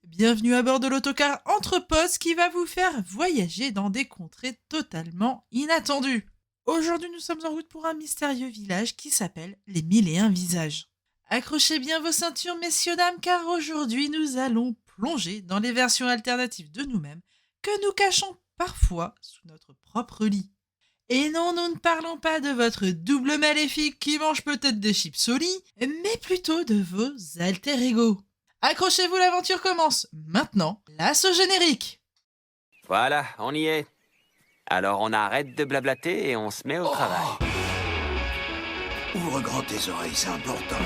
Bienvenue à bord de l'autocar Entreposte qui va vous faire voyager dans des contrées totalement inattendues. Aujourd'hui, nous sommes en route pour un mystérieux village qui s'appelle les Mille et Un Visages. Accrochez bien vos ceintures, messieurs, dames, car aujourd'hui, nous allons plonger dans les versions alternatives de nous-mêmes que nous cachons parfois sous notre propre lit. Et non, nous ne parlons pas de votre double maléfique qui mange peut-être des chips au lit, mais plutôt de vos alter ego. Accrochez-vous, l'aventure commence maintenant. Place au générique. Voilà, on y est. Alors on arrête de blablater et on se met au travail. Ouvre grand tes oreilles, c'est important.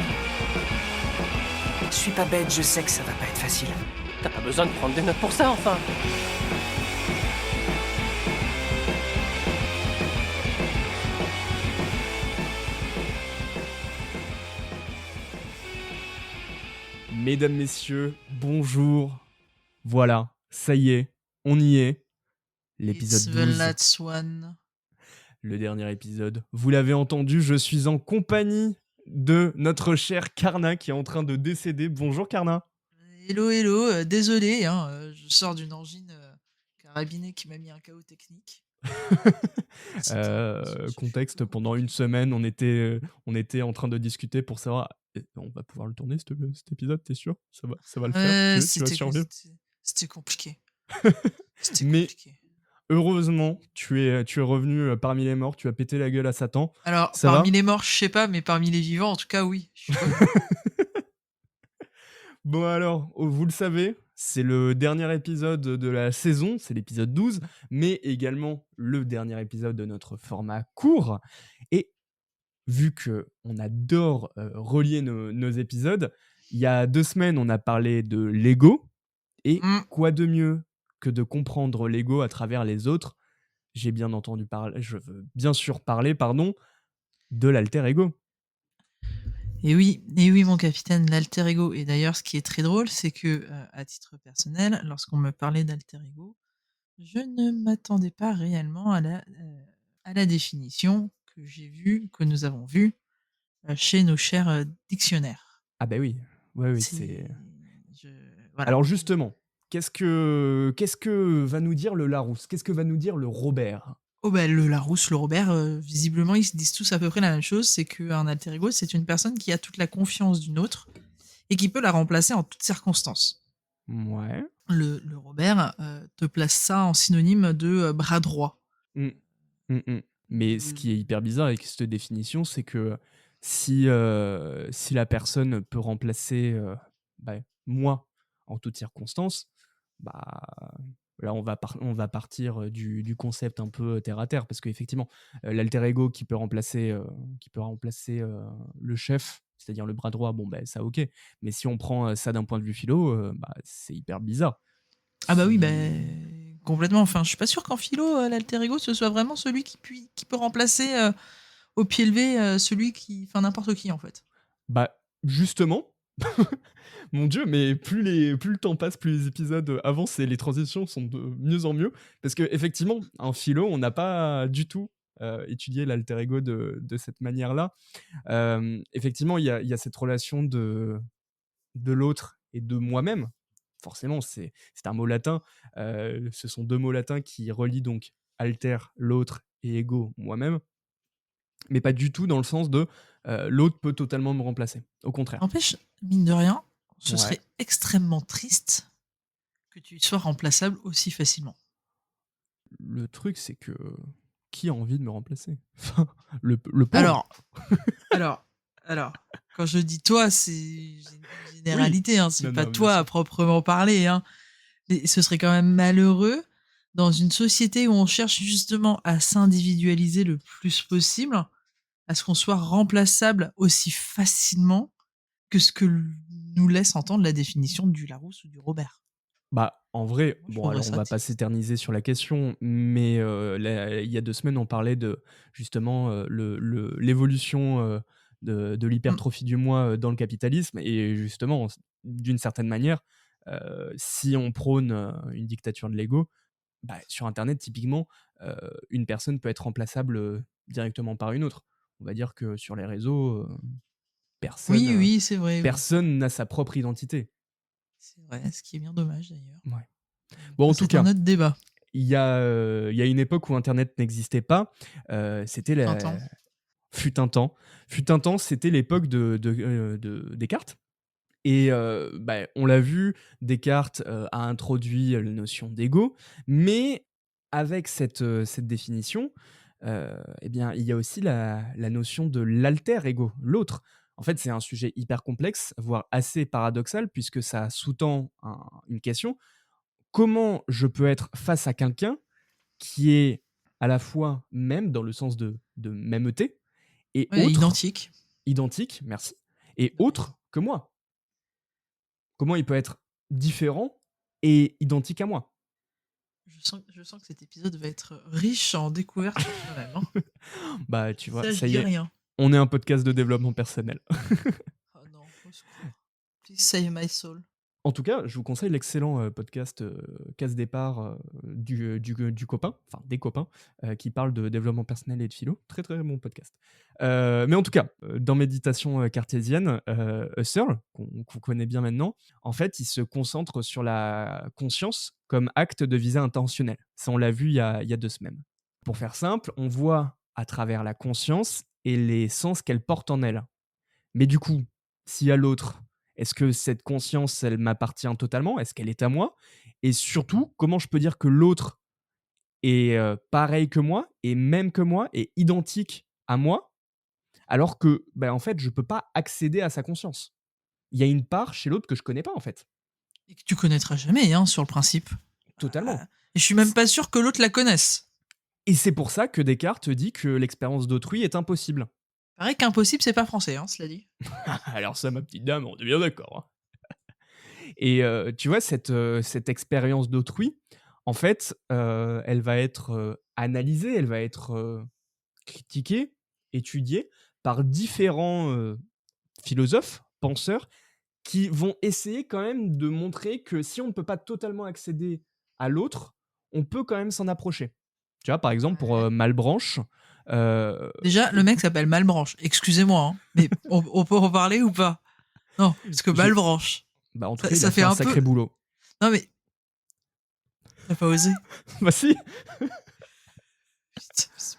Je suis pas bête, je sais que ça va pas être facile. T'as pas besoin de prendre des notes pour ça, enfin. Mesdames, messieurs, bonjour. Voilà, ça y est, on y est. L'épisode It's 12, the last one. le dernier épisode. Vous l'avez entendu, je suis en compagnie de notre cher Karna qui est en train de décéder. Bonjour Karna. Hello, hello. Désolé, je sors d'une angine carabinée qui m'a mis un chaos technique. Contexte, pendant une semaine, on était en train de discuter pour savoir... On va pouvoir le tourner cet épisode, t'es sûr? Ça va le faire? Tu vas survivre? C'était compliqué. Mais heureusement, tu es revenu parmi les morts, tu as pété la gueule à Satan. Alors, Ça parmi va les morts, je sais pas, mais parmi les vivants, en tout cas, oui. Je suis pas- Bon alors, vous le savez, c'est le dernier épisode de la saison, c'est l'épisode 12, mais également le dernier épisode de notre format court. Et vu qu'on adore relier nos épisodes, il y a 2 semaines, on a parlé de Lego. Et Mm. quoi de mieux que de comprendre Lego à travers les autres? Je veux bien sûr parler, de l'alter ego. Et oui, mon capitaine, l'alter ego. Et d'ailleurs, ce qui est très drôle, c'est que, à titre personnel, lorsqu'on me parlait d'alter ego, je ne m'attendais pas réellement à la définition que nous avons vue chez nos chers dictionnaires. Ah bah oui, oui, C'est, c'est... je, voilà. Alors justement, qu'est-ce que va nous dire le Larousse? Qu'est-ce que va nous dire le Robert? Oh ben le Larousse, le Robert, visiblement, ils se disent tous à peu près la même chose, c'est qu'un alter ego, c'est une personne qui a toute la confiance d'une autre et qui peut la remplacer en toutes circonstances. Ouais. Le Robert te place ça en synonyme de bras droit. Mm. Mais ce qui est hyper bizarre avec cette définition, c'est que si la personne peut remplacer moi en toutes circonstances, bah là on va partir du concept un peu terre à terre, parce qu'effectivement l'alter ego qui peut remplacer le chef, c'est-à-dire le bras droit, bon ça ok, mais si on prend ça d'un point de vue philo, c'est hyper bizarre. Ah bah oui, Si- complètement. Enfin, je suis pas sûr qu'en philo, l'alter ego, ce soit vraiment celui qui peut remplacer au pied levé enfin n'importe qui en fait. Bah, justement, mon Dieu, mais plus le temps passe, plus les épisodes avancent et les transitions sont de mieux en mieux. Parce qu'effectivement, en philo, on n'a pas du tout étudié l'alter ego de cette manière-là. Effectivement, il y a cette relation de l'autre et de moi-même. Forcément, c'est un mot latin. Ce sont 2 mots latins qui relient donc alter, l'autre, et ego, moi-même. Mais pas du tout dans le sens de l'autre peut totalement me remplacer. Au contraire. N'empêche, mine de rien, ce Ouais. serait extrêmement triste que tu sois remplaçable aussi facilement. Le truc, c'est que qui a envie de me remplacer? Enfin, le pauvre. Alors, quand je dis toi, c'est une généralité, hein, c'est Non, pas non, bien toi à sûr. proprement parler, hein. Mais ce serait quand même malheureux dans une société où on cherche justement à s'individualiser le plus possible, à ce qu'on soit remplaçable aussi facilement que ce que nous laisse entendre la définition du Larousse ou du Robert. Bah, en vrai, Moi, je bon, trouverais alors on ça va pas triste. s'éterniser sur la question, mais il y a 2 semaines, on parlait de justement l'évolution de Mm. l'hypertrophie du moi dans le capitalisme. Et justement, d'une certaine manière, si on prône une dictature de l'ego, sur Internet, typiquement, une personne peut être remplaçable directement par une autre. On va dire que sur les réseaux, Oui, oui, c'est vrai, oui. personne n'a sa propre identité. C'est vrai, ce qui est bien dommage d'ailleurs. Ouais. Bon, en tout C'est cas, un autre débat. il y a une époque où Internet n'existait pas. C'était la... Tintin. Fut un temps. Fut un temps, c'était l'époque de Descartes. Et on l'a vu, Descartes a introduit la notion d'ego, mais avec cette définition, eh bien, il y a aussi la notion de l'alter ego, l'autre. En fait, c'est un sujet hyper complexe, voire assez paradoxal, puisque ça sous-tend une question. Comment je peux être face à quelqu'un qui est à la fois même, dans le sens de mêmeté, et Ouais, autre, identique. identique, merci, et De rien. autre que moi? Comment il peut être différent et identique à moi? Je sens que cet épisode va être riche en découvertes sur soi-même. Hein. Bah, tu vois, Ça, je ça y dis est, rien. on est un podcast de développement personnel. Oh non, au secours. Please save my soul. En tout cas, je vous conseille l'excellent podcast Casse Départ du copain, enfin des copains, qui parle de développement personnel et de philo. Très très bon podcast. Mais en tout cas, dans Méditation cartésienne, Husserl, qu'on connaît bien maintenant, en fait, il se concentre sur la conscience comme acte de visée intentionnelle. Ça, on l'a vu il y a 2 semaines. Pour faire simple, on voit à travers la conscience et les sens qu'elle porte en elle. Mais du coup, s'il y a l'autre, est-ce que cette conscience, elle m'appartient totalement? Est-ce qu'elle est à moi? Et surtout, comment je peux dire que l'autre est pareil que moi, et même que moi, et identique à moi, alors que, en fait, je peux pas accéder à sa conscience? Il y a une part chez l'autre que je connais pas, en fait. Et que tu connaîtras jamais, hein, sur le principe. Totalement. Et je suis même pas sûr que l'autre la connaisse. Et c'est pour ça que Descartes dit que l'expérience d'autrui est impossible. Pareil qu'impossible, c'est pas français, hein, cela dit. Alors ça, ma petite dame, on est bien d'accord. Et tu vois, cette expérience d'autrui, en fait, elle va être analysée, elle va être critiquée, étudiée par différents philosophes, penseurs, qui vont essayer quand même de montrer que si on ne peut pas totalement accéder à l'autre, on peut quand même s'en approcher. Tu vois, par exemple, pour Ouais. Malebranche, Déjà, le mec s'appelle Malbranche. Excusez-moi, hein, mais on peut en parler ou pas? Non, parce que Je- Malbranche. en tout Ça, cas, il ça a fait fait un un sacré peu. boulot. Non, mais. T'as pas osé. Bah si, Putain, c'est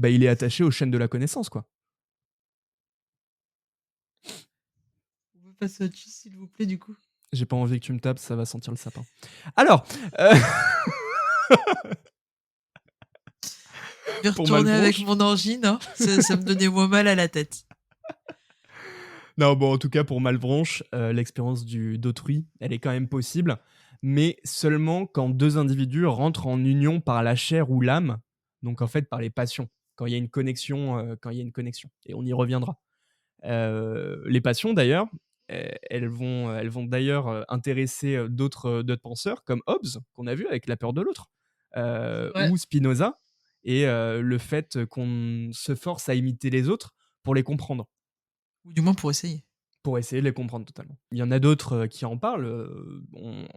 pas- il est attaché aux chaînes de la connaissance, quoi. On peut passer à autre chose, s'il vous plaît, du coup. J'ai pas envie que tu me tapes, ça va sentir le sapin. Alors, Je vais Pour retourner avec Malbranche. mon angine, hein. Ça me donnait moins mal à la tête. Non, bon, en tout cas, pour Malebranche, l'expérience d'autrui, elle est quand même possible, mais seulement quand 2 individus rentrent en union par la chair ou l'âme, donc en fait par les passions, quand il y a une connexion, et on y reviendra. Les passions d'ailleurs, elles vont d'ailleurs intéresser d'autres penseurs comme Hobbes, qu'on a vu avec la peur de l'autre, Ouais. ou Spinoza, et le fait qu'on se force à imiter les autres pour les comprendre. Ou du moins pour essayer. Pour essayer de les comprendre totalement. Il y en a d'autres qui en parlent.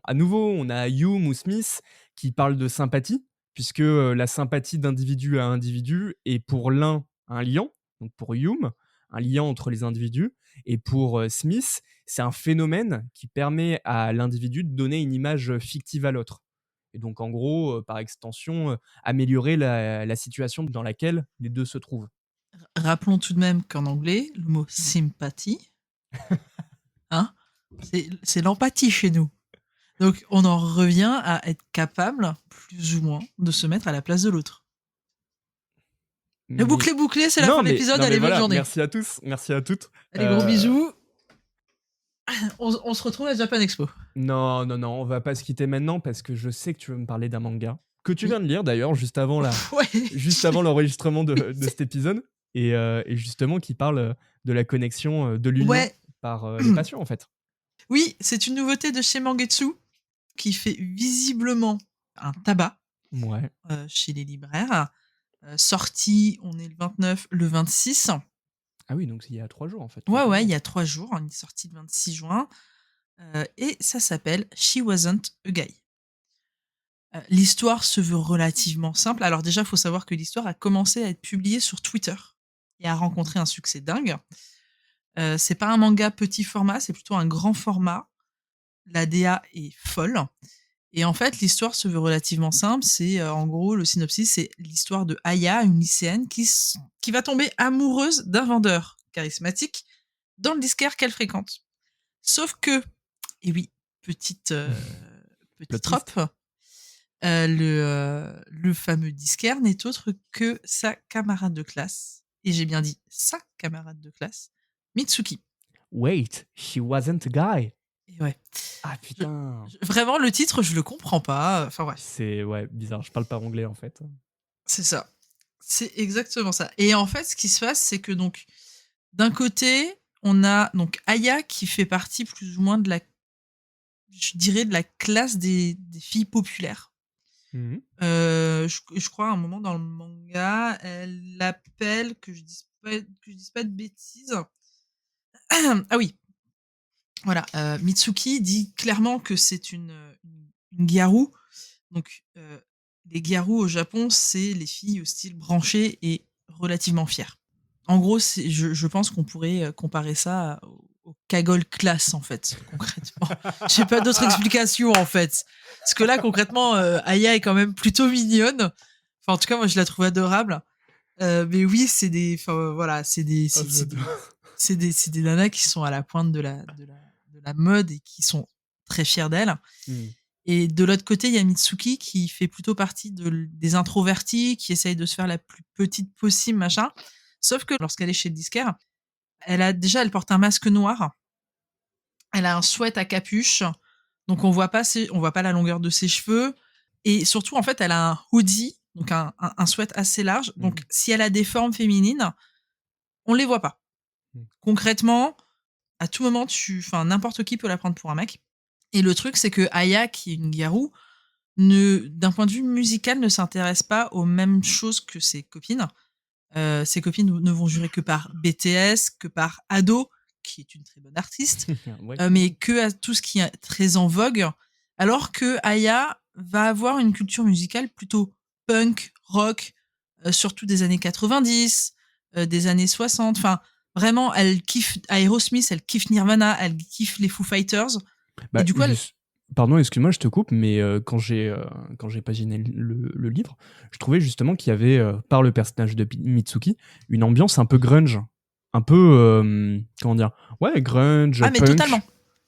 À nouveau, on a Hume ou Smith qui parlent de sympathie, puisque la sympathie d'individu à individu est pour l'un un lien, donc pour Hume, un lien entre les individus, et pour Smith, c'est un phénomène qui permet à l'individu de donner une image fictive à l'autre. Et donc, en gros, par extension, améliorer la situation dans laquelle les deux se trouvent. Rappelons tout de même qu'en anglais, le mot sympathie, hein, c'est l'empathie chez nous. Donc on en revient à être capable, plus ou moins, de se mettre à la place de l'autre. Le bouclé bouclé, c'est la fin de l'épisode. Allez, bonne voilà, journée. merci à tous, merci à toutes. Allez, gros bisous. On se retrouve à Japan Expo. Non, on va pas se quitter maintenant parce que je sais que tu veux me parler d'un manga que tu viens de lire d'ailleurs juste avant l'enregistrement de cet épisode, et justement qui parle de la connexion de l'union par les passions en fait. Oui, c'est une nouveauté de chez Mangetsu qui fait visiblement un tabac chez les libraires. Sorti, on est le 29, le 26. Ah oui, donc il y a 3 jours en fait. Ouais, il y a 3 jours. On est sorti le 26 juin. Et ça s'appelle She Wasn't a Guy. L'histoire se veut relativement simple. Alors déjà, il faut savoir que l'histoire a commencé à être publiée sur Twitter et a rencontré un succès dingue. C'est pas un manga petit format, c'est plutôt un grand format. l'ADA est folle. Et en fait, l'histoire se veut relativement simple. C'est en gros, le synopsis, c'est l'histoire de Aya, une lycéenne qui va tomber amoureuse d'un vendeur charismatique dans le disquaire qu'elle fréquente. Sauf que, et oui, petite, Plot petite twist. trope, le fameux disquaire n'est autre que sa camarade de classe. Et j'ai bien dit sa camarade de classe, Mitsuki. Wait, she wasn't a guy. Et ouais. Ah putain. Vraiment, le titre, je le comprends pas. Enfin bref, C'est bizarre, je parle pas anglais en fait. c'est ça. C'est exactement ça. Et en fait, ce qui se passe, c'est que donc, d'un côté, on a donc Aya qui fait partie plus ou moins de je dirais, de la classe des filles populaires. Mhm. Je crois à un moment dans le manga, elle l'appelle, que je dise pas de bêtises. Ah oui, voilà, Mitsuki dit clairement que c'est une gyaru. Donc, les gyaru au Japon, c'est les filles au style branché et relativement fières. En gros, je pense qu'on pourrait comparer ça au Kaggle class, en fait, concrètement. J'ai pas d'autre explication, en fait. Parce que là, concrètement, Aya est quand même plutôt mignonne. Enfin, en tout cas, moi, je la trouve adorable. Mais oui, c'est des, enfin, voilà, c'est des, Oh, c'est des nanas qui sont à la pointe de la mode et qui sont très fières d'elles. Mhm. Et de l'autre côté, il y a Mitsuki qui fait plutôt partie des introvertis, qui essaye de se faire la plus petite possible, machin. Sauf que lorsqu'elle est chez le disquaire, elle porte un masque noir. Elle a un sweat à capuche. Donc on voit pas la longueur de ses cheveux. Et surtout, en fait, elle a un hoodie, donc un sweat assez large. Donc si elle a des formes féminines, on les voit pas. Concrètement, à tout moment, n'importe qui peut la prendre pour un mec. Et le truc, c'est que Aya, qui est une gyaru, d'un point de vue musical, ne s'intéresse pas aux mêmes choses que ses copines. Ses copines ne vont jurer que par BTS, que par Ado, qui est une très bonne artiste, Ouais. mais que à tout ce qui est très en vogue. Alors que Aya va avoir une culture musicale plutôt punk, rock, surtout des années 90, des années 60. Enfin, vraiment, elle kiffe Aerosmith, elle kiffe Nirvana, elle kiffe les Foo Fighters. Bah, Et du coup, pardon, excuse-moi, je te coupe, mais quand j'ai paginé le livre, je trouvais justement qu'il y avait, par le personnage de Mitsuki, une ambiance un peu grunge. Un peu, comment dire, ouais, grunge, Ah, mais punk. totalement.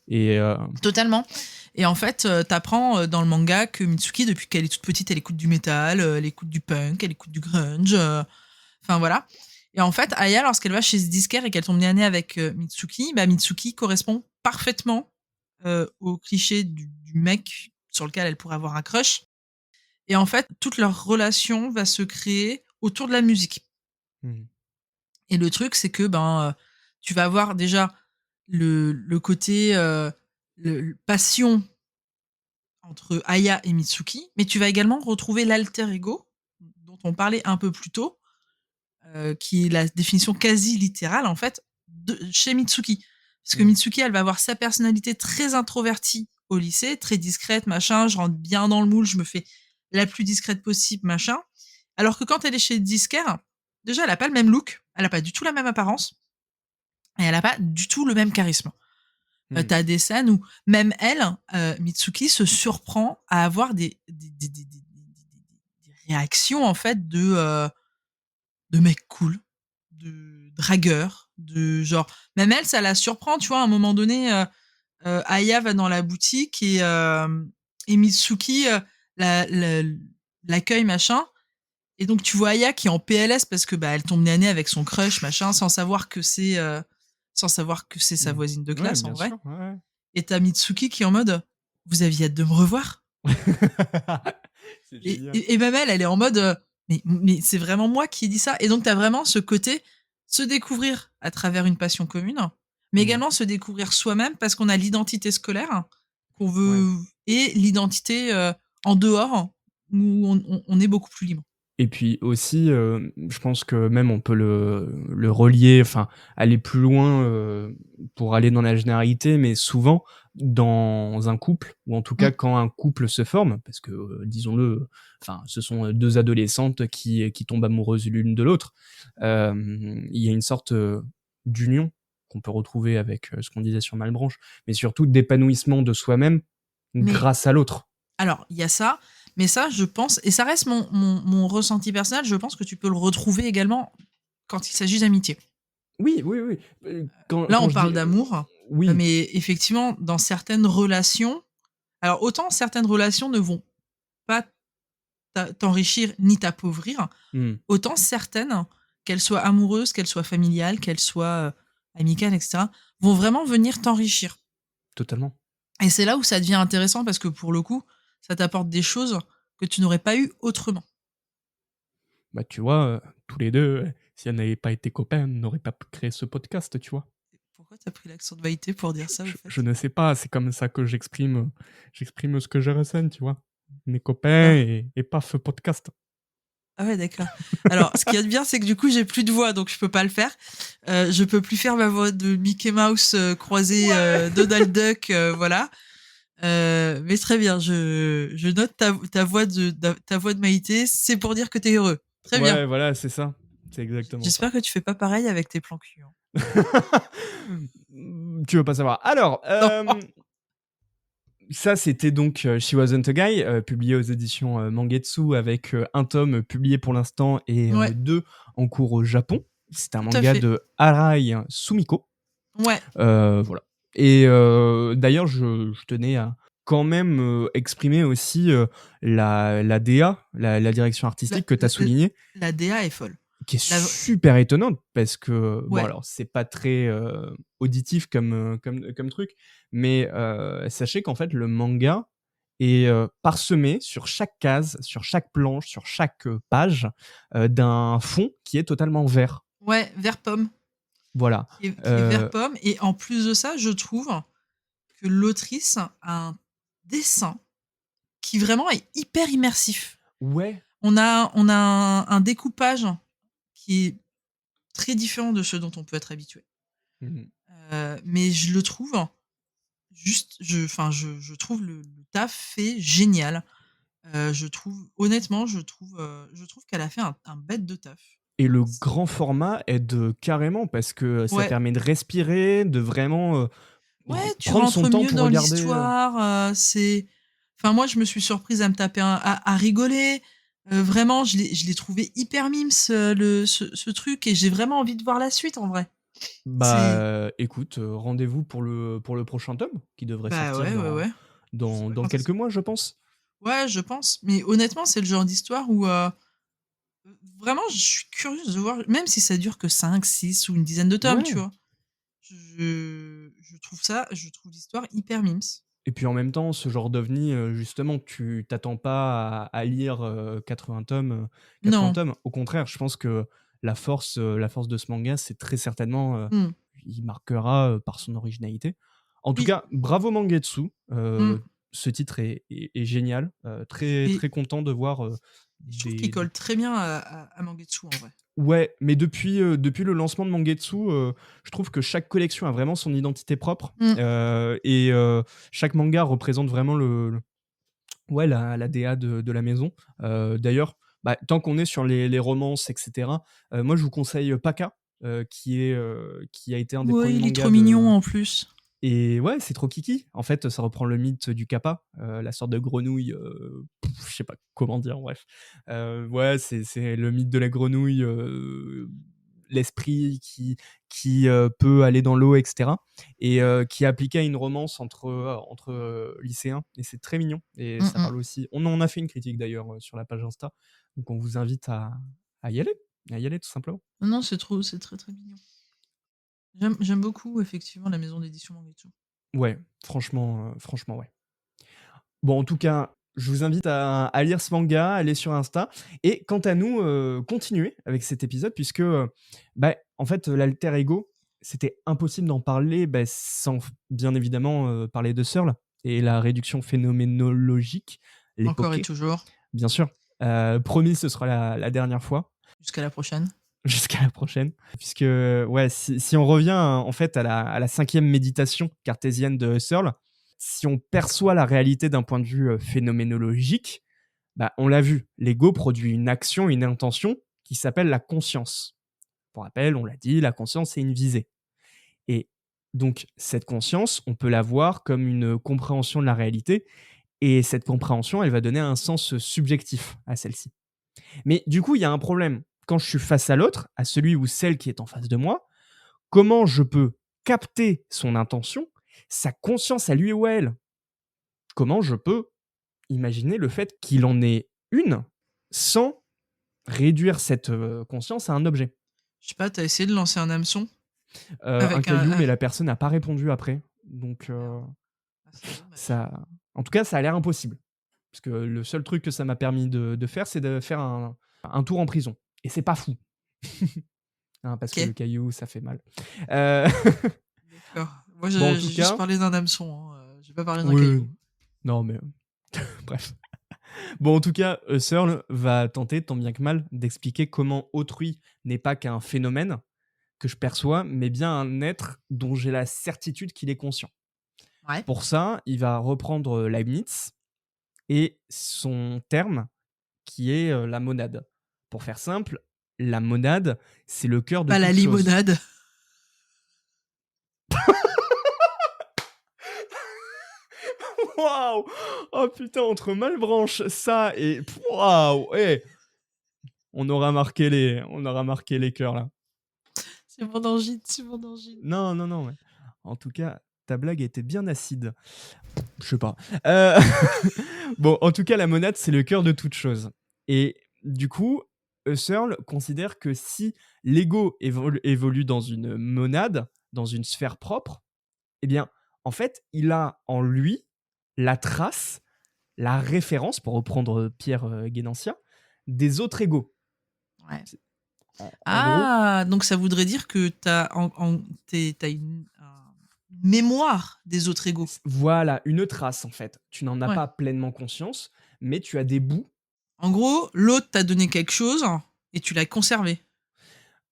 Et Totalement. Et en fait, t'apprends dans le manga que Mitsuki, depuis qu'elle est toute petite, elle écoute du métal, elle écoute du punk, elle écoute du grunge. Enfin, voilà. Et en fait, Aya, lorsqu'elle va chez ce disquaire et qu'elle tombe nez à nez avec Mitsuki, bah, Mitsuki correspond parfaitement au cliché du mec sur lequel elle pourrait avoir un crush. Et en fait, toute leur relation va se créer autour de la musique. Et le truc, c'est que tu vas avoir déjà le côté passion entre Aya et Mitsuki, mais tu vas également retrouver l'alter ego dont on parlait un peu plus tôt, qui est la définition quasi littérale en fait chez Mitsuki. Parce que Mitsuki, elle va avoir sa personnalité très introvertie au lycée, très discrète, machin, je rentre bien dans le moule, je me fais la plus discrète possible, machin. Alors que quand elle est chez Disquaire, déjà, elle a pas le même look, elle a pas du tout la même apparence, et elle a pas du tout le même charisme. T'as des scènes où même elle, Mitsuki, se surprend à avoir des réactions en fait de mec cool, de dragueur, de genre. Même elle, ça la surprend, tu vois. À un moment donné, Aya va dans la boutique et Mitsuki l'accueille, machin. Et donc tu vois Aya qui est en PLS parce que elle tombe nez à nez avec son crush, machin, sans savoir que c'est sa voisine de classe en vrai. Sûr, ouais. Et t'as Mitsuki qui est en mode vous aviez hâte de me revoir. C'est génial. Et même elle est en mode mais c'est vraiment moi qui ai dit ça. Et donc t'as vraiment ce côté se découvrir à travers une passion commune, mais également se découvrir soi-même parce qu'on a l'identité scolaire qu'on veut et l'identité en dehors où on est beaucoup plus libre. Et puis aussi, je pense que même on peut le relier, enfin, aller plus loin pour aller dans la généralité, mais souvent dans un couple, ou en tout cas quand un couple se forme, parce que disons-le, enfin, ce sont deux adolescentes qui tombent amoureuses l'une de l'autre, il y a une sorte d'union qu'on peut retrouver avec ce qu'on disait sur Malebranche, mais surtout d'épanouissement de soi-même Mais grâce à l'autre. alors, il y a ça, mais ça, je pense, et ça reste mon ressenti personnel, je pense que tu peux le retrouver également quand il s'agit d'amitié. Oui, oui, oui. Quand, Là, quand on je parle dis... d'amour, Oui, mais effectivement, dans certaines relations, alors autant certaines relations ne vont pas t'enrichir ni t'appauvrir, hmm, autant certaines, qu'elles soient amoureuses, qu'elles soient familiales, qu'elles soient amicales, etc., vont vraiment venir t'enrichir. totalement. Et c'est là où ça devient intéressant parce que pour le coup, ça t'apporte des choses que tu n'aurais pas eu autrement. Bah, tu vois, tous les deux, si on n'avait pas été copains, on n'aurait pas créé ce podcast, tu vois. Pourquoi t'as pris l'accent de Vaïté pour dire ça, au fait? Je ne sais pas, c'est comme ça que j'exprime ce que je ressens, tu vois. On est copains D'accord. et pas ce podcast. Ah ouais, d'accord. Alors, ce qu'il y a de bien, c'est que du coup, j'ai plus de voix, donc je peux pas le faire. Je peux plus faire ma voix de Mickey Mouse croisée Donald Duck, voilà. Mais très bien, je note ta voix ta voix de Maïté. C'est pour dire que t'es heureux. Très bien. Ouais, voilà, c'est ça. C'est exactement ça. J'espère que tu fais pas pareil avec tes plans cul. Hein. Tu veux pas savoir. Alors, Non. ça, c'était donc She Wasn't a Guy, publié aux éditions Mangetsu, avec un tome publié pour l'instant et Ouais, deux en cours au Japon. C'est un tout à manga fait. de Arai Sumiko. Ouais. Voilà. Et d'ailleurs, je tenais à quand même exprimer aussi la DA, la direction artistique que tu as soulignée, La DA est folle. qui est La- super étonnante parce que, bon, Ouais. alors, c'est pas très auditif comme truc, mais sachez qu'en fait, le manga est parsemé sur chaque case, sur chaque planche, sur chaque page d'un fond qui est totalement vert. Ouais, vert pomme. Voilà. Qui est vert pomme. Et en plus de ça, je trouve que l'autrice a un dessin qui vraiment est hyper immersif. Ouais. On a un découpage qui est très différent de ce dont on peut être habitué. Mhm. Mais je le trouve juste, je trouve le taf fait génial. Honnêtement, je trouve qu'elle a fait un bête de taf. Et le grand format aide carrément parce que ça Ouais. permet de respirer, de vraiment Ouais, tu prendre son rentres temps mieux pour dans regarder. l'histoire. Enfin, moi, je me suis surprise à me taper à rigoler. Vraiment, je l'ai trouvé hyper mimes ce truc et j'ai vraiment envie de voir la suite en vrai. C'est Écoute, rendez-vous pour le prochain tome qui devrait bah sortir ouais, ouais, ouais. Je sais pas dans quand quelques est-ce. mois, je pense. Ouais, je pense. Mais honnêtement, c'est le genre d'histoire où vraiment, je suis curieuse de voir, même si ça dure que 5, 6 ou une dizaine de tomes, tu Ouais. vois. Je trouve l'histoire hyper mimes. Et puis en même temps, ce genre d'ovni, justement, tu t'attends pas à lire 80 tomes. Non. Au contraire, je pense que la force de ce manga, c'est très certainement, Hmm. il marquera par son originalité. En tout Oui. cas, bravo Mangetsu. Hmm. Ce titre est génial. Très, Et très content de voir je trouve qu'il colle très bien à Mangetsu en vrai. Ouais, mais depuis le lancement de Mangetsu, je trouve que chaque collection a vraiment son identité propre. Mm. Et chaque manga représente vraiment ouais, la DA de la maison. D'ailleurs, bah, tant qu'on est sur les romances, etc., moi je vous conseille Paka, qui a été un des Ouais, premiers il est mangas trop mignon en plus. Et ouais, c'est trop kiki. En fait, ça reprend le mythe du kappa, la sorte de grenouille, je sais pas comment dire, bref. Ouais, c'est le mythe de la grenouille, l'esprit qui peut aller dans l'eau, etc. Et qui est appliqué à une romance entre lycéens. Et c'est très mignon. Et ça parle aussi. On en a fait une critique d'ailleurs sur la page Insta. Donc on vous invite à y aller. À y aller tout simplement. Non, c'est très très mignon. J'aime beaucoup effectivement la maison d'édition Mangetsu. Ouais, franchement, ouais. Bon, en tout cas, je vous invite à lire ce manga, à aller sur Insta. Et quant à nous, continuer avec cet épisode, puisque, bah, en fait, l'alter ego, c'était impossible d'en parler sans, bien évidemment, parler de Searle et la réduction phénoménologique, Encore et l'époque, toujours. bien sûr. Promis, ce sera la dernière fois. Jusqu'à la prochaine. Jusqu'à la prochaine. Puisque, ouais, si on revient en fait à la 5e méditation cartésienne de Searle, si on perçoit la réalité d'un point de vue phénoménologique, bah, on l'a vu, l'ego produit une action, une intention qui s'appelle la conscience. Pour rappel, on l'a dit, la conscience, c'est une visée. Et donc, cette conscience, on peut la voir comme une compréhension de la réalité. Et cette compréhension, elle va donner un sens subjectif à celle-ci. Mais du coup, il y a un problème. Quand je suis face à l'autre, à celui ou celle qui est en face de moi, comment je peux capter son intention, sa conscience à lui ou à elle? Comment je peux imaginer le fait qu'il en ait une sans réduire cette conscience à un objet? Je sais pas, t'as essayé de lancer un hameçon Un avec un. caillou, mais la personne n'a pas répondu après. Donc, Ah, c'est dommage. ça, en tout cas, ça a l'air impossible. Parce que le seul truc que ça m'a permis de faire, c'est de faire un tour en prison. Et c'est pas fou. Hein, parce que Ok. le caillou, ça fait mal. Euh, D'accord. Moi, Bon, en j'ai tout juste cas- parlé d'un hameçon. J'ai pas parlé d'un Oui. caillou. Non, mais bref. Bon, en tout cas, Searle va tenter, tant bien que mal, d'expliquer comment autrui n'est pas qu'un phénomène que je perçois, mais bien un être dont j'ai la certitude qu'il est conscient. Ouais. Pour ça, il va reprendre Leibniz et son terme qui est la monade. Pour faire simple, la monade, c'est le cœur de Pas la toute chose. limonade. Waouh! Oh putain, entre Malbranche, ça et waouh! Eh, on aura marqué les cœurs là. C'est mon angine, c'est mon angine. Non, non, non. Ouais. En tout cas, ta blague était bien acide. Je sais pas. Euh, Bon, en tout cas, la monade, c'est le cœur de toute chose. Et du coup, Husserl considère que si l'ego évolue dans une monade, dans une sphère propre, eh bien, en fait, il a en lui la trace, la référence, pour reprendre Pierre Guénantia, des autres égos. Ouais. En gros, Ah, donc ça voudrait dire que t'as une mémoire des autres égos. voilà, une trace en fait. Tu n'en as Ouais. pas pleinement conscience, mais tu as des bouts. En gros, l'autre t'a donné quelque chose et tu l'as conservé.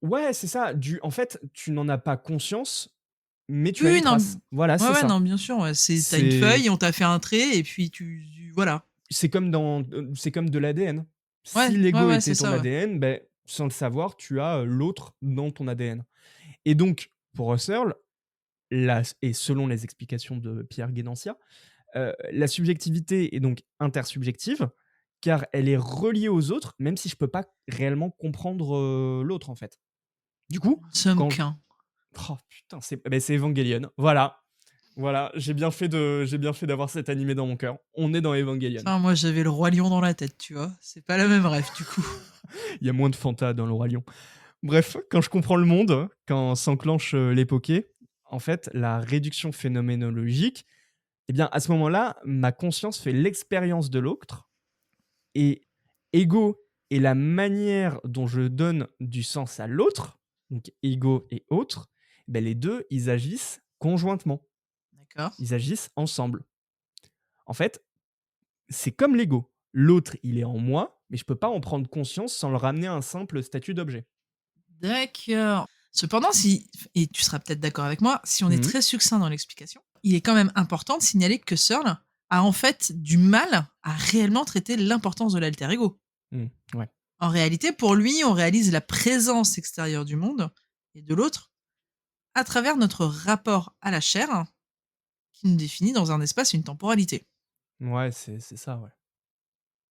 Ouais, c'est ça. En fait, tu n'en as pas conscience, mais tu as Oui, une non. trace. Voilà, Ouais, c'est ouais, ça. non, bien sûr. Ouais. T'as une C'est feuille, on t'a fait un trait et puis voilà. c'est comme c'est comme de l'ADN. Ouais, Si l'ego ouais, était c'est ton ça. Ouais. ADN, ben, sans le savoir, tu as l'autre dans ton ADN. Et donc, pour Husserl, et selon les explications de Pierre Guénantia, la subjectivité est donc intersubjective, car elle est reliée aux autres, même si je peux pas réellement comprendre l'autre, en fait. Du coup, Nous ne sommes quand qu'un. oh putain, c'est Evangelion. Voilà. Voilà, j'ai bien fait d'avoir cet animé dans mon cœur. On est dans Evangelion. Enfin, moi, j'avais le roi lion dans la tête, tu vois. C'est pas la même rêve, du coup. Il y a moins de Fanta dans le Roi Lion. Bref, quand je comprends le monde, quand s'enclenche l'époquée, en fait, la réduction phénoménologique, eh bien, à ce moment-là, ma conscience fait l'expérience de l'autre, et ego est la manière dont je donne du sens à l'autre, donc ego et autre, ben les deux, ils agissent conjointement, D'accord. ils agissent ensemble. En fait, c'est comme l'ego. L'autre, il est en moi, mais je peux pas en prendre conscience sans le ramener à un simple statut d'objet. D'accord. Cependant, et tu seras peut-être d'accord avec moi, si on est Mhm. très succinct dans l'explication, il est quand même important de signaler que Searle a en fait du mal à réellement traiter l'importance de l'alter ego. Ouais. En réalité, pour lui, on réalise la présence extérieure du monde et de l'autre à travers notre rapport à la chair qui nous définit dans un espace et une temporalité. Ouais, c'est ça, ouais.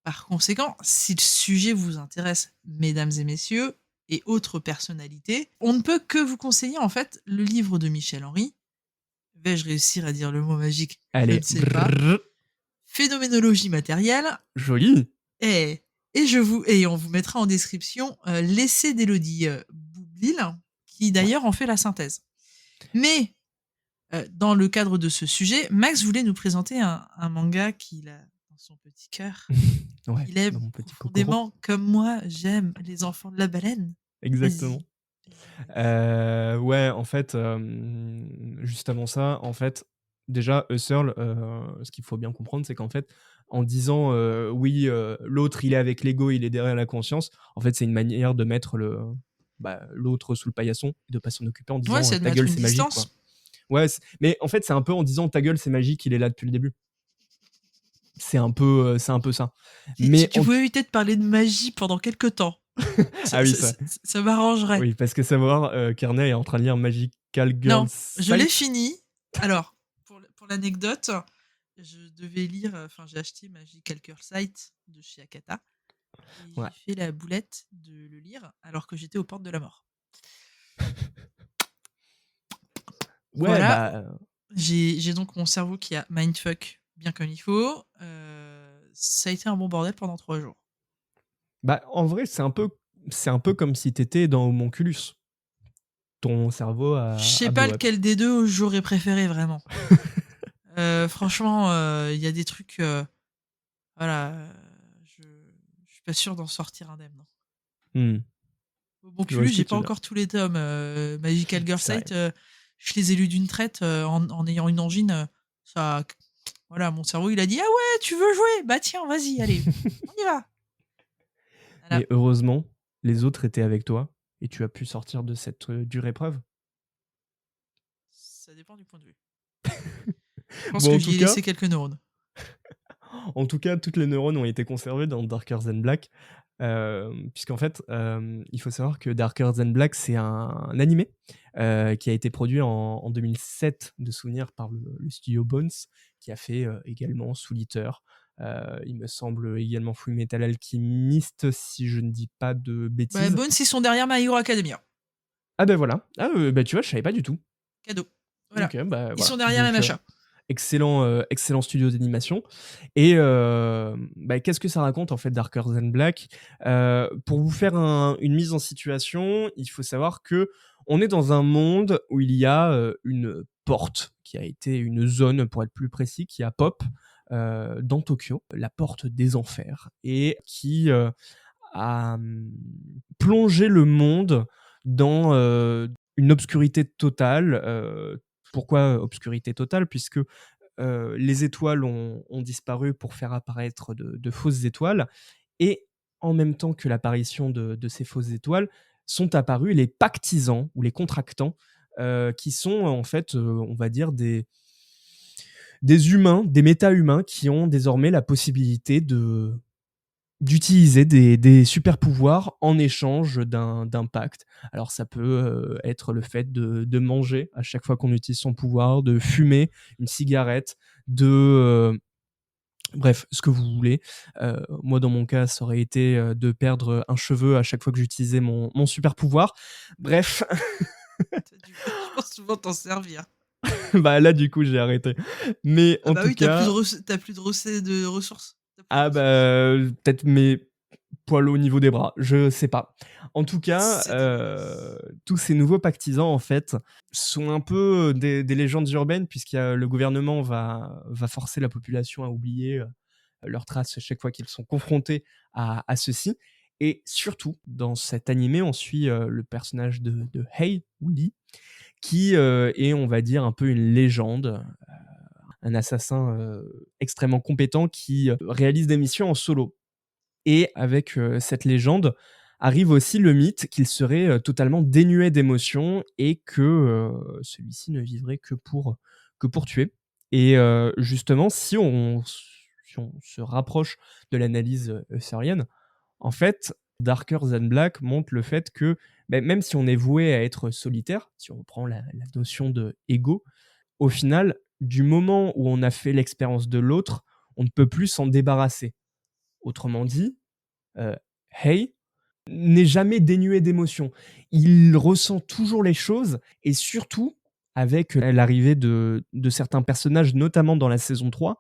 Par conséquent, si le sujet vous intéresse, mesdames et messieurs, et autres personnalités, on ne peut que vous conseiller en fait le livre de Michel Henry. Vais-je réussir à dire le mot magique? Je Allez, ne sais pas. brrr, Phénoménologie matérielle. joli. Et on vous mettra en description l'essai d'Élodie Boublil, qui d'ailleurs en fait la synthèse. Mais dans le cadre de ce sujet, Max voulait nous présenter un manga qu'il a dans son petit cœur. Ouais, Il aime dans mon petit cocoro. profondément, comme moi, j'aime les enfants de la baleine. Exactement. Vas-y. Ouais, en fait, juste avant ça, en fait, déjà, Husserl, ce qu'il faut bien comprendre, c'est qu'en fait, en disant oui, l'autre il est avec l'ego, il est derrière la conscience, en fait, c'est une manière de mettre l'autre sous le paillasson, et de pas s'en occuper en disant Ouais, c'est de ta mettre gueule, une c'est magique, quoi. distance. Ouais, mais en fait, c'est un peu en disant ta gueule, c'est magique, il est là depuis le début. C'est un peu ça. Mais Tu pouvais peut-être parler de magie pendant quelques temps. Ah oui, ça. Ça m'arrangerait. Oui, parce que savoir, Kearney est en train de lire Magic Magical Girl Non, je l'ai Sight. fini. Alors, pour l'anecdote, je devais lire, enfin j'ai acheté Magical Girl Sight de chez Akata et Ouais. j'ai fait la boulette de le lire alors que j'étais aux portes de la mort. Ouais, Voilà, bah, j'ai donc mon cerveau qui a mindfuck bien comme il faut. Ça a été un bon bordel pendant 3 jours. en vrai, c'est un peu comme si t'étais dans Homunculus. Ton cerveau Je sais a pas blow up. lequel des deux j'aurais préféré vraiment. Franchement, il y a des trucs, voilà, je suis pas sûr d'en sortir indemne, non. Hmm. Au bon Je vois culot, ce que j'ai pas tu veux dire. encore tous les tomes. Magical Girl C'est vrai. Sight, je les ai lus d'une traite en ayant une angine. Ça, voilà, mon cerveau il a dit ah ouais, tu veux jouer? Bah tiens, vas-y, allez, on y va. Voilà. Mais heureusement, les autres étaient avec toi et tu as pu sortir de cette dure épreuve. Ça dépend du point de vue. Je pense Bon, que en j'y tout ai cas, laissé quelques neurones. toutes les neurones ont été conservés dans Darker Than Black. Puisqu'en fait, il faut savoir que Darker Than Black, c'est un animé qui a été produit en 2007, de souvenir, par le studio Bones, qui a fait également Soul Eater. Il me semble également Full Metal Alchemist, si je ne dis pas de Bah, bêtises. Bones, ils sont derrière My Hero Academia. Ah ben voilà. Ah bah tu vois, je savais pas du tout. Cadeau. Voilà. Ok, bah Ils voilà. sont derrière Donc, MHA. excellent studio d'animation. Et qu'est-ce que ça raconte en fait Darker Than Black? Pour vous faire une mise en situation, il faut savoir que on est dans un monde où il y a une porte qui a été une zone, pour être plus précis, qui a pop dans Tokyo, la porte des enfers, et qui a plongé le monde dans une obscurité totale. Pourquoi obscurité totale? Puisque les étoiles ont disparu pour faire apparaître de fausses étoiles, et en même temps que l'apparition de ces fausses étoiles, sont apparus les pactisans ou les contractants, qui sont en fait, on va dire, des humains, des méta-humains qui ont désormais la possibilité d'utiliser des super pouvoirs en échange d'un pacte. Alors ça peut être le fait de manger à chaque fois qu'on utilise son pouvoir, de fumer une cigarette, bref, ce que vous voulez. Moi, dans mon cas, ça aurait été de perdre un cheveu à chaque fois que j'utilisais mon super pouvoir. Bref, Je pense souvent t'en servir. bah là, du coup, j'ai arrêté. Mais Ah en bah tout oui, t'as cas, plus de ressources. T'as plus de ah ressources. peut-être mes poils au niveau des bras, je sais pas. En tout cas, C'est dégueulasse. tous ces nouveaux pactisans, en fait, sont un peu des légendes urbaines, le gouvernement va forcer la population à oublier leurs traces à chaque fois qu'ils sont confrontés à ceci. Et surtout, dans cet animé, on suit le personnage de Hei, ou Lee, qui est, on va dire, un peu une légende, un assassin extrêmement compétent qui réalise des missions en solo. Et avec cette légende arrive aussi le mythe qu'il serait totalement dénué d'émotions et que celui-ci ne vivrait que pour tuer. Et justement, si on se rapproche de l'analyse eusérienne, en fait, Darker Than Black montre le fait que même si on est voué à être solitaire, si on reprend la notion de ego, au final, du moment où on a fait l'expérience de l'autre, on ne peut plus s'en débarrasser. Autrement dit, Hei n'est jamais dénué d'émotions. Il ressent toujours les choses, et surtout, avec l'arrivée de certains personnages, notamment dans la saison 3,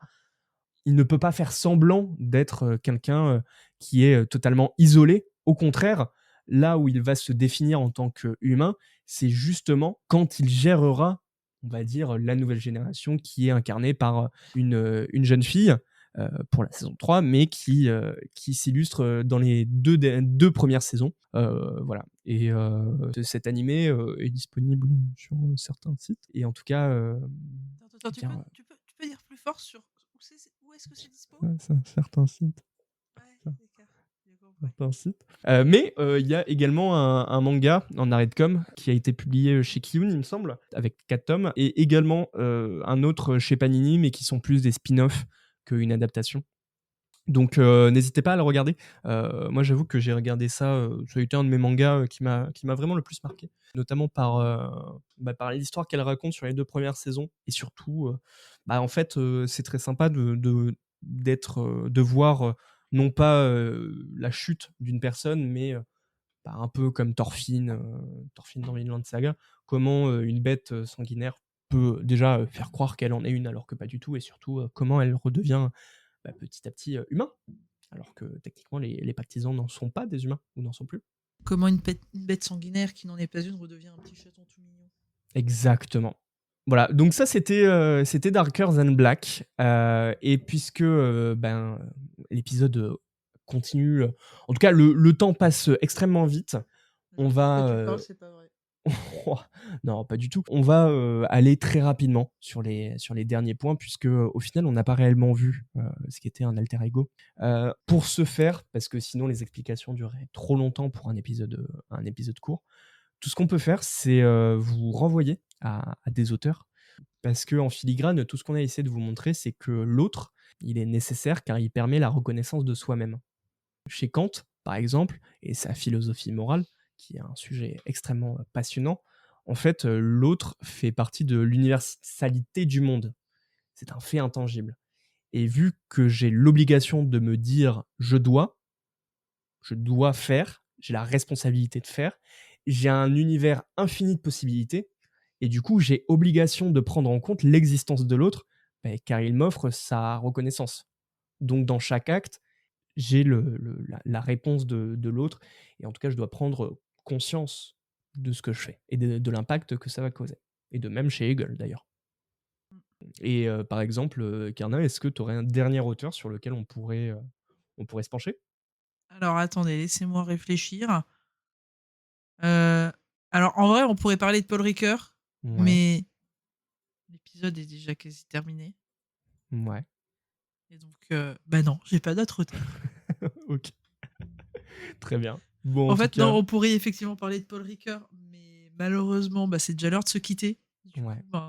il ne peut pas faire semblant d'être quelqu'un qui est totalement isolé. Au contraire, là où il va se définir en tant qu'humain, c'est justement quand il gérera, on va dire, la nouvelle génération qui est incarnée par une jeune fille pour la saison 3, mais qui s'illustre dans les deux premières saisons. Voilà. Et cet animé est disponible sur certains sites. Et en tout cas, Attends, dire, tu peux dire plus fort sur où est-ce que c'est dispo? certains sites. Ouais, d'accord. J'ai compris. Certains sites. Mais il y a également un manga en arrêt-com qui a été publié chez Kiyun, il me semble, avec 4 tomes, et également un autre chez Panini, mais qui sont plus des spin-offs qu'une adaptation. Donc n'hésitez pas à le regarder. Moi j'avoue que j'ai regardé ça, ça a été un de mes mangas qui m'a vraiment le plus marqué, notamment par l'histoire qu'elle raconte sur les 2 premières saisons et surtout, en fait, c'est très sympa de voir, non pas, la chute d'une personne, mais un peu comme Thorfinn dans Vinland Saga, comment une bête sanguinaire peut déjà faire croire qu'elle en est une alors que pas du tout, et surtout comment elle redevient petit à petit humain, alors que techniquement les partisans n'en sont pas des humains, ou n'en sont plus. Comment une bête sanguinaire qui n'en est pas une redevient un petit chaton tout mignon. Exactement. Voilà, donc ça c'était Darker Than Black, et puisque l'épisode continue, en tout cas le temps passe extrêmement vite, on va... Tu parles, c'est pas vrai. Non, pas du tout. On va aller très rapidement sur les derniers points, puisque au final, on n'a pas réellement vu ce qu'était un alter ego. Pour ce faire, parce que sinon les explications dureraient trop longtemps pour un épisode court, tout ce qu'on peut faire, c'est vous renvoyer à des auteurs, parce que en filigrane, tout ce qu'on a essayé de vous montrer, c'est que l'autre, il est nécessaire car il permet la reconnaissance de soi-même. Chez Kant, par exemple, et sa philosophie morale, qui est un sujet extrêmement passionnant, en fait, l'autre fait partie de l'universalité du monde. C'est un fait intangible. Et vu que j'ai l'obligation de me dire je dois faire, j'ai la responsabilité de faire, j'ai un univers infini de possibilités, et du coup, j'ai obligation de prendre en compte l'existence de l'autre, car il m'offre sa reconnaissance. Donc, dans chaque acte, j'ai la réponse de l'autre, et en tout cas, je dois prendre conscience de ce que je fais, et de l'impact que ça va causer. Et de même chez Hegel, d'ailleurs. Et par exemple, Karna, est-ce que tu aurais un dernier auteur sur lequel on pourrait se pencher? Alors attendez, laissez-moi réfléchir. Alors en vrai, on pourrait parler de Paul Ricoeur, Ouais, mais l'épisode est déjà quasi terminé. ouais. Et donc, non, j'ai pas d'autre auteur. Ok. Très bien. Bon, En tout fait, cas, non, on pourrait effectivement parler de Paul Ricoeur, mais malheureusement, c'est déjà l'heure de se quitter. Du ouais. coup,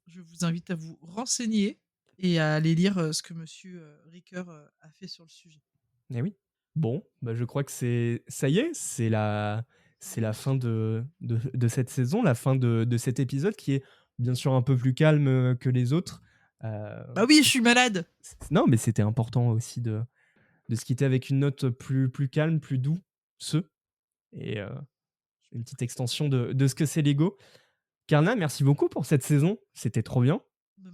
je vous invite à vous renseigner et à aller lire ce que Monsieur Ricoeur a fait sur le sujet. Eh oui. Bon, je crois que ça y est, c'est la fin de cette saison, la fin de cet épisode qui est bien sûr un peu plus calme que les autres. Bah oui, je suis malade. Non, mais c'était important aussi de se quitter avec une note plus calme, plus douce, et une petite extension de ce que c'est l'ego. Karna, merci beaucoup pour cette saison, c'était trop bien.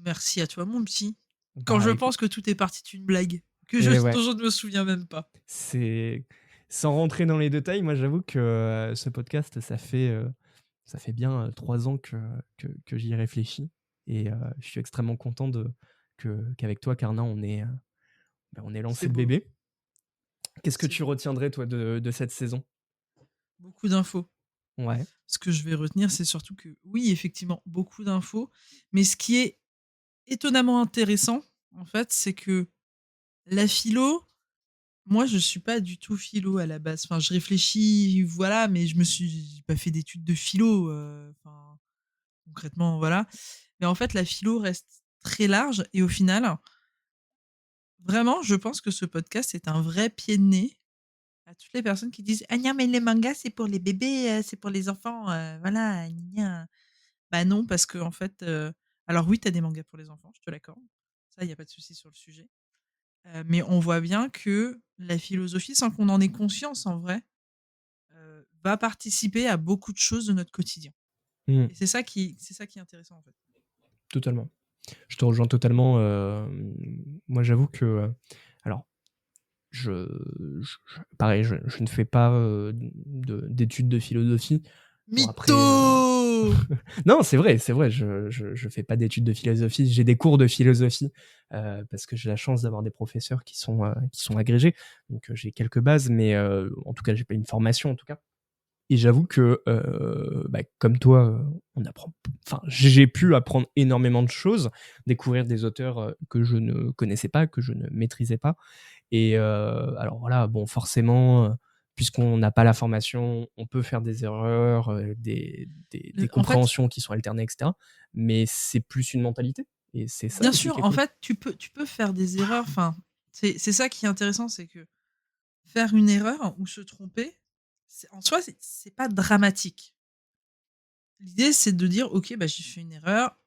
Merci à toi, mon petit. Quand Bah, je écoute, pense que tout est parti d'une blague, ouais. dont je ne me souviens même pas. C'est sans rentrer dans les détails, moi j'avoue que ce podcast, ça fait bien 3 ans que j'y réfléchis, et je suis extrêmement content qu'avec toi, Karna, on ait lancé C'est le beau. bébé. Qu'est-ce que C'est tu beau. retiendrais, toi, de cette saison? Beaucoup d'infos. Ouais. Ce que je vais retenir, c'est surtout que, oui, effectivement, beaucoup d'infos. Mais ce qui est étonnamment intéressant, en fait, c'est que la philo, moi, je suis pas du tout philo à la base. Enfin, je réfléchis, voilà, mais j'ai pas fait d'études de philo. Concrètement, voilà. Mais en fait, la philo reste très large et au final, vraiment, je pense que ce podcast est un vrai pied de nez à toutes les personnes qui disent: «Ah non, mais les mangas, c'est pour les bébés, c'est pour les enfants, voilà, gna gna». Bah non, parce que en fait, alors oui, tu as des mangas pour les enfants, je te l'accorde. Ça, il y a pas de souci sur le sujet. Mais on voit bien que la philosophie, sans qu'on en ait conscience en vrai, va participer à beaucoup de choses de notre quotidien. Mmh. Et c'est ça qui est intéressant en fait. Totalement. Je te rejoins totalement. Moi, j'avoue que, alors, pareil, je ne fais pas d'études de philosophie. Bon, après, Mytho! non, c'est vrai, je fais pas d'études de philosophie, j'ai des cours de philosophie, parce que j'ai la chance d'avoir des professeurs qui sont agrégés, donc j'ai quelques bases, mais en tout cas, j'ai pas une formation, en tout cas. Et j'avoue que, comme toi, j'ai pu apprendre énormément de choses, découvrir des auteurs que je ne connaissais pas, que je ne maîtrisais pas. Et alors voilà, bon, forcément, puisqu'on n'a pas la formation, on peut faire des erreurs, des En fait, compréhensions qui sont alternées, etc. Mais c'est plus une mentalité. Et c'est ça bien aussi sûr, qui est en cool. fait, tu peux faire des erreurs. Enfin, C'est ça qui est intéressant, c'est que faire une erreur ou se tromper, en soi, c'est pas dramatique. L'idée, c'est de dire: «OK, bah, j'ai fait une erreur,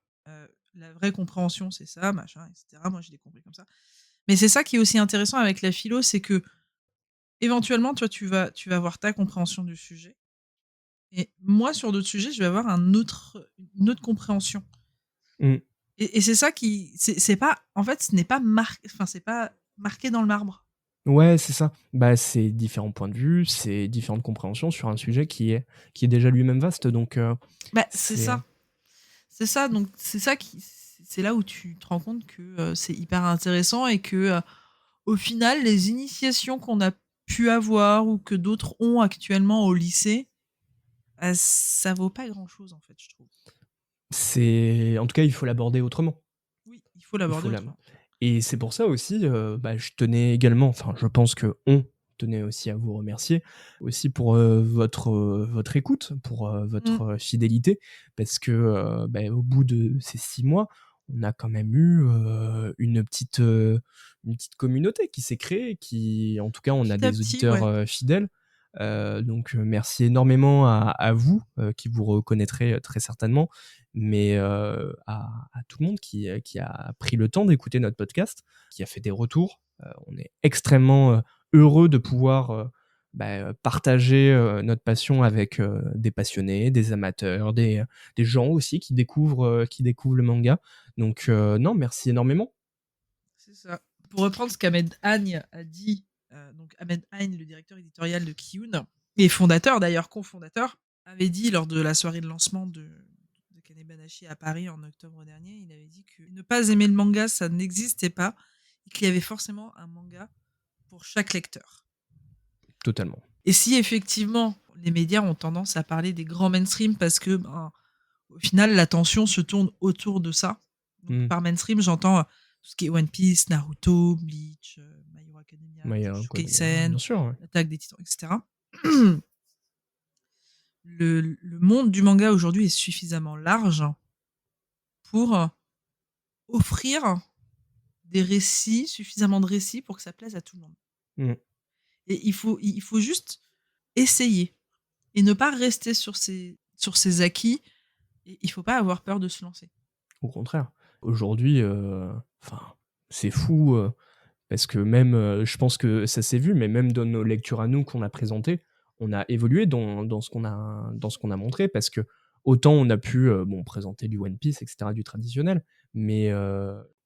la vraie compréhension, c'est ça, machin et cetera. Moi, je l'ai compris comme ça». Mais c'est ça qui est aussi intéressant avec la philo, c'est que éventuellement, toi, tu vas avoir ta compréhension du sujet et moi, sur d'autres sujets, je vais avoir une autre compréhension Mmh. et c'est ça qui c'est pas en fait, ce n'est pas c'est pas marqué dans le marbre. Ouais, c'est ça. Bah, c'est différents points de vue, c'est différentes compréhensions sur un sujet qui est déjà lui-même vaste, donc Bah, c'est c'est ça. C'est ça, donc c'est ça qui c'est là où tu te rends compte que, c'est hyper intéressant et que, au final, les initiations qu'on a pu avoir ou que d'autres ont actuellement au lycée, ça vaut pas grand-chose, en fait, je trouve. en tout cas, il faut l'aborder autrement. Oui, il faut Il l'aborder faut la autrement. Et c'est pour ça aussi, bah, je tenais également, enfin, je pense qu'on tenait aussi à vous remercier, aussi pour, votre écoute, pour, Mmh. votre, fidélité. Parce que, bah, au bout de ces 6 mois, on a quand même eu, une petite communauté qui s'est créée, qui en tout cas, on a Petit à des petit, auditeurs, ouais. fidèles. Donc, merci énormément à vous, qui vous reconnaîtrez, très certainement, mais à tout le monde qui a pris le temps d'écouter notre podcast, qui a fait des retours. On est extrêmement, heureux de pouvoir, bah, partager, notre passion avec, des passionnés, des amateurs, des gens aussi qui découvrent le manga. Donc non, merci énormément. C'est ça. Pour reprendre ce qu'Ahmed Agne a dit, donc Ahmed Agne, le directeur éditorial de Kiyun et fondateur d'ailleurs, cofondateur, avait dit lors de la soirée de lancement de Kanebanashi à Paris en octobre dernier, il avait dit que ne pas aimer le manga, ça n'existait pas et qu'il y avait forcément un manga pour chaque lecteur. Totalement. Et si effectivement les médias ont tendance à parler des grands mainstream parce que, ben, au final, l'attention se tourne autour de ça. Donc Mmh. par mainstream, j'entends, tout ce qui est One Piece, Naruto, Bleach, My Hero Academia, My Hero Jujutsu Academia, bien Kaisen, sûr, ouais. L'Attaque des Titans, et cetera. Le monde du manga aujourd'hui est suffisamment large pour, offrir des récits, suffisamment de récits pour que ça plaise à tout le monde. Mmh. Et il faut juste essayer et ne pas rester sur ses acquis et il faut pas avoir peur de se lancer. Au contraire. Aujourd'hui, enfin, c'est fou, parce que même, je pense que ça s'est vu, mais même dans nos lectures à nous qu'on a présentées, on a évolué dans ce qu'on a montré parce que autant on a pu, bon, présenter du One Piece et cetera, du traditionnel, mais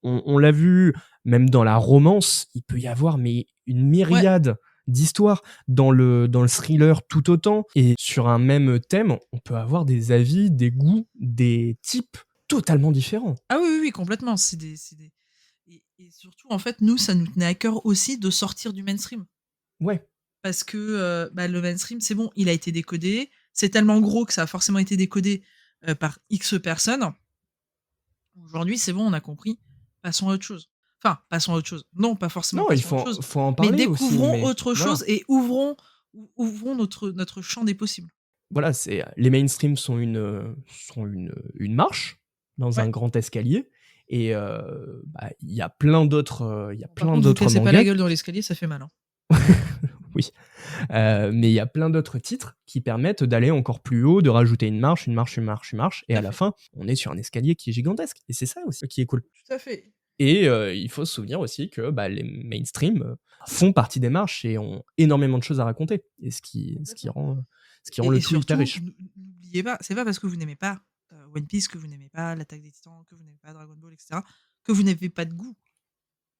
on l'a vu, même dans la romance, il peut y avoir mais une Ouais. myriade d'histoires. Dans le thriller tout autant, et sur un même thème, on peut avoir des avis, des goûts, des types totalement différents. Ah oui, oui, oui, complètement. C'est des et surtout, en fait, nous, ça nous tenait à cœur aussi de sortir du mainstream. Ouais, Parce que, bah, le mainstream, c'est bon, il a été décodé. C'est tellement gros que ça a forcément été décodé, par X personnes. Aujourd'hui, c'est bon, on a compris. Passons à autre chose. Enfin, passons à autre chose. Non, pas forcément non, il passons à autre faut chose, faut en mais parler aussi, découvrons mais autre voilà. chose et ouvrons notre champ des possibles. Voilà, c'est les mainstream sont une marche dans un Ouais. grand escalier, et bah, il y a plein d'autres, il y a Bon, par plein contre, vous d'autres cassez pas la mangas. gueule dans l'escalier, ça fait mal, hein. Oui, mais il y a plein d'autres titres qui permettent d'aller encore plus haut, de rajouter une marche, une marche, une marche, une marche, et Tout à à la fait. fin, on est sur un escalier qui est gigantesque, et c'est ça aussi qui est cool. Tout à fait. Et il faut se souvenir aussi que, bah, les mainstream, font partie des marches et ont énormément de choses à raconter, et ce qui Complètement. rend Et le tout hyper surtout, riche. n'oubliez pas, c'est pas parce que vous n'aimez pas, One Piece, que vous n'aimez pas l'Attaque des Titans, que vous n'aimez pas Dragon Ball, et cetera, que vous n'avez pas de goût.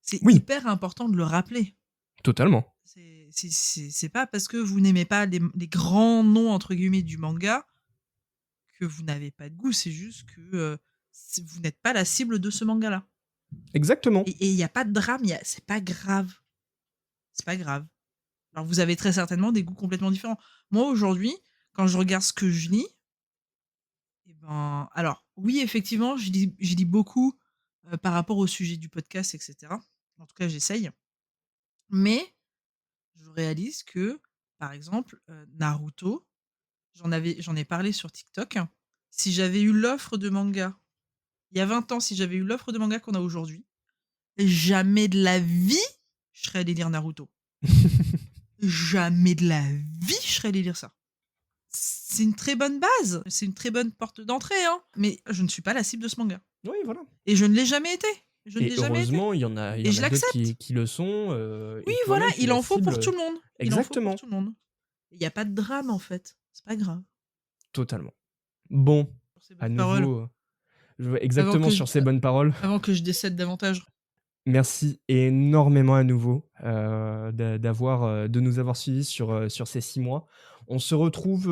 C'est Oui, hyper important de le rappeler. totalement. C'est pas parce que vous n'aimez pas les «grands noms» entre guillemets du manga, que vous n'avez pas de goût. C'est juste que, vous n'êtes pas la cible de ce manga-là. Exactement. Et il y a pas de drame, c'est pas grave. C'est pas grave. Alors vous avez très certainement des goûts complètement différents. Moi aujourd'hui, quand je regarde ce que je lis, et ben, alors oui, effectivement, je lis beaucoup, par rapport au sujet du podcast, et cetera. En tout cas, j'essaye. Mais je réalise que, par exemple, Naruto, j'en ai parlé sur TikTok. Si j'avais eu l'offre de manga, il y a 20 ans, si j'avais eu l'offre de manga qu'on a aujourd'hui, jamais de la vie, je serais allé lire Naruto. Jamais de la vie, je serais allé lire ça. C'est une très bonne base, c'est une très bonne porte d'entrée, hein. Mais je ne suis pas la cible de ce manga. Oui, voilà. Et je ne l'ai jamais été. Je ne Et l'ai jamais été. heureusement, il y en a, Et je d'autres l'accepte. qui le sont. Oui, et voilà, toi-même, tu es il la en faut pour cible. tout le monde. Il en faut Exactement. pour tout le monde. Il n'y a pas de drame, en fait. C'est pas grave. Totalement. Bon, Sur ces à bonnes paroles. nouveau, exactement que sur je- ces bonnes paroles. Avant que je décède davantage. Merci énormément à nouveau de nous avoir suivis sur ces 6 mois. On se retrouve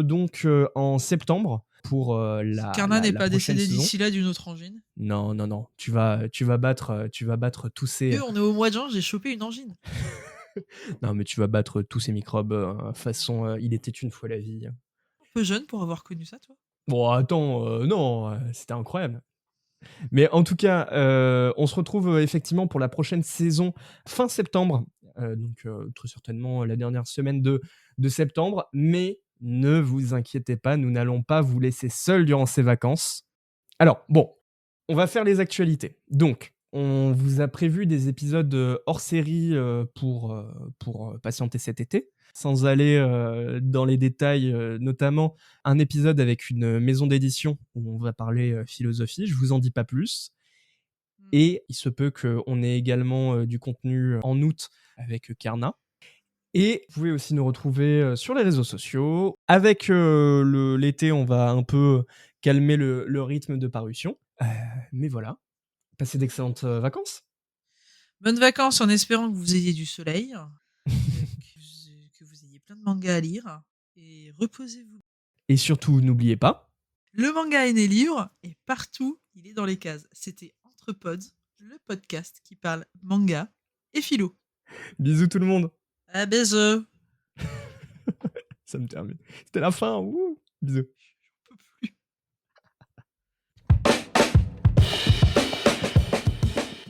donc en septembre pour Karna n'est la pas prochaine décédé saison. d'ici là d'une autre angine. Non, non, non. Tu vas battre tous ces. On est au mois de juin, j'ai chopé une angine. Non, mais tu vas battre tous ces microbes façon il était une fois la vie. Un peu jeune pour avoir connu ça, toi. Bon, attends, non, c'était incroyable. Mais en tout cas, on se retrouve effectivement pour la prochaine saison fin septembre. Donc, très certainement la dernière semaine de septembre. Mais ne vous inquiétez pas, nous n'allons pas vous laisser seuls durant ces vacances. Alors, bon, on va faire les actualités. Donc, on vous a prévu des épisodes hors série pour patienter cet été. Sans aller dans les détails, notamment un épisode avec une maison d'édition où on va parler philosophie, je vous en dis pas plus. Et il se peut qu'on ait également du contenu en août avec Karna. Et vous pouvez aussi nous retrouver sur les réseaux sociaux. Avec l'été, on va un peu calmer le rythme de parution. Mais voilà, passez d'excellentes vacances. Bonnes vacances en espérant que vous ayez du soleil, que vous ayez plein de mangas à lire. Et reposez-vous. Et surtout, n'oubliez pas, Le manga est né libre et partout, il est dans les cases. C'était Entre Pods, le podcast qui parle manga et philo. bisous tout le monde. À bisous. Ça me termine. C'était la fin. Ouh. Bisous.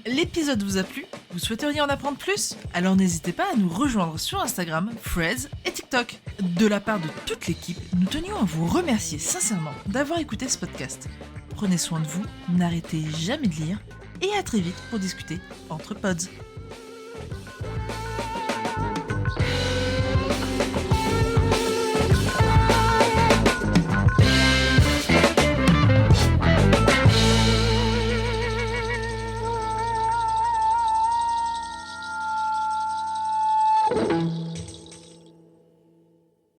L'épisode vous a plu? Vous souhaiteriez en apprendre plus? Alors n'hésitez pas à nous rejoindre sur Instagram, Threads et TikTok. De la part de toute l'équipe, nous tenions à vous remercier sincèrement d'avoir écouté ce podcast. Prenez soin de vous, n'arrêtez jamais de lire et à très vite pour discuter entre pods.